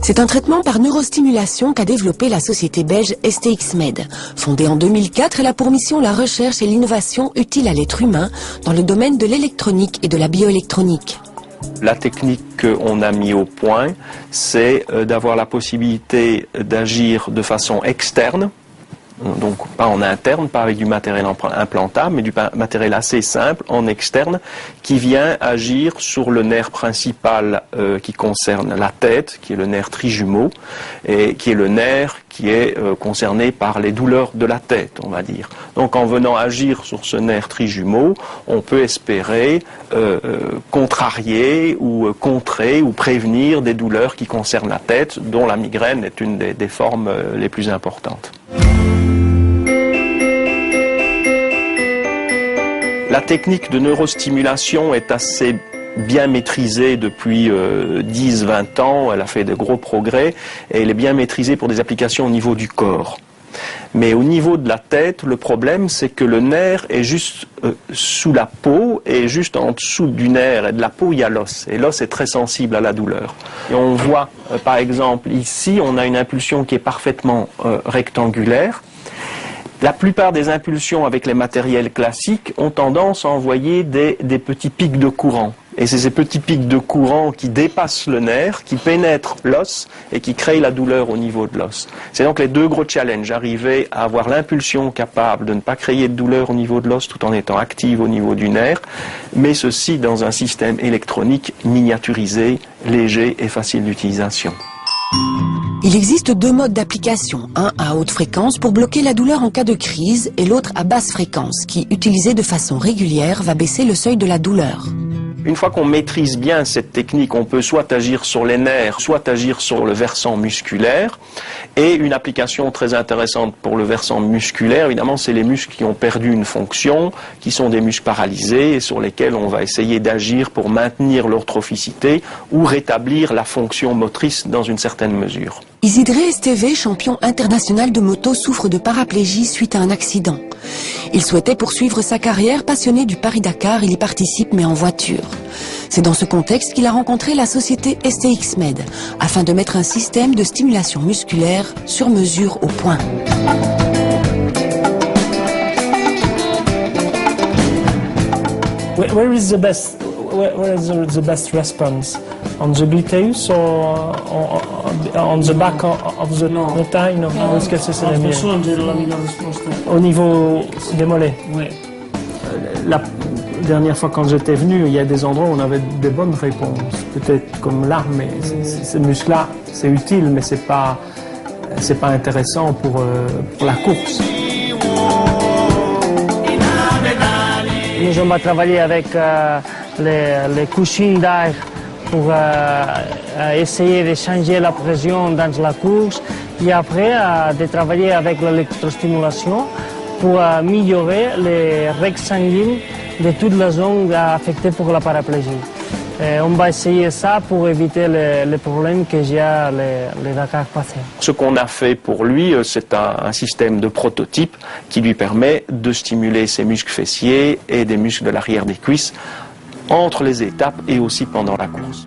C'est un traitement par neurostimulation qu'a développé la société belge STX-Med. Fondée en 2004, elle a pour mission la recherche et l'innovation utile à l'être humain dans le domaine de l'électronique et de la bioélectronique. La technique qu'on a mis au point, c'est d'avoir la possibilité d'agir de façon externe, donc pas en interne, pas avec du matériel implantable, mais du matériel assez simple en externe qui vient agir sur le nerf principal qui concerne la tête, qui est le nerf trijumeau, et qui est le nerf qui est concerné par les douleurs de la tête, on va dire. Donc en venant agir sur ce nerf trijumeau, on peut espérer contrarier ou contrer ou prévenir des douleurs qui concernent la tête, dont la migraine est une des formes les plus importantes. La technique de neurostimulation est assez bien maîtrisée depuis 10-20 ans, elle a fait de gros progrès et elle est bien maîtrisée pour des applications au niveau du corps. Mais au niveau de la tête, le problème c'est que le nerf est juste sous la peau et juste en dessous du nerf et de la peau il y a l'os. Et l'os est très sensible à la douleur. Et on voit par exemple ici, on a une impulsion qui est parfaitement rectangulaire. La plupart des impulsions avec les matériels classiques ont tendance à envoyer des petits pics de courant. Et c'est ces petits pics de courant qui dépassent le nerf, qui pénètrent l'os et qui créent la douleur au niveau de l'os. C'est donc les deux gros challenges, arriver à avoir l'impulsion capable de ne pas créer de douleur au niveau de l'os tout en étant active au niveau du nerf, mais ceci dans un système électronique miniaturisé, léger et facile d'utilisation. Il existe deux modes d'application, un à haute fréquence pour bloquer la douleur en cas de crise et l'autre à basse fréquence qui, utilisé de façon régulière, va baisser le seuil de la douleur. Une fois qu'on maîtrise bien cette technique, on peut soit agir sur les nerfs, soit agir sur le versant musculaire. Et une application très intéressante pour le versant musculaire, évidemment, c'est les muscles qui ont perdu une fonction, qui sont des muscles paralysés et sur lesquels on va essayer d'agir pour maintenir leur trophicité ou rétablir la fonction motrice dans une certaine mesure. Isidré Esteve, champion international de moto, souffre de paraplégie suite à un accident. Il souhaitait poursuivre sa carrière, passionné du Paris-Dakar, il y participe mais en voiture. C'est dans ce contexte qu'il a rencontré la société STX-Med, afin de mettre un système de stimulation musculaire sur mesure au point. Where is the best response? On the gluteus or on the back of the taille? Non, est-ce que c'est le mieux? Au niveau des mollets? Oui. La dernière fois quand j'étais venu, il y a des endroits où on avait des bonnes réponses. Peut-être comme là, mais ces muscles-là, c'est utile, mais c'est pas intéressant pour la course. Nous on va travailler avec les coussins d'air pour essayer de changer la pression dans la course et après de travailler avec l'électrostimulation pour améliorer les règles sanguines de toute la zone affectée pour la paraplégie. On va essayer ça pour éviter les problèmes que j'ai les Dakar passés. Ce qu'on a fait pour lui, c'est un système de prototype qui lui permet de stimuler ses muscles fessiers et des muscles de l'arrière des cuisses entre les étapes et aussi pendant la course.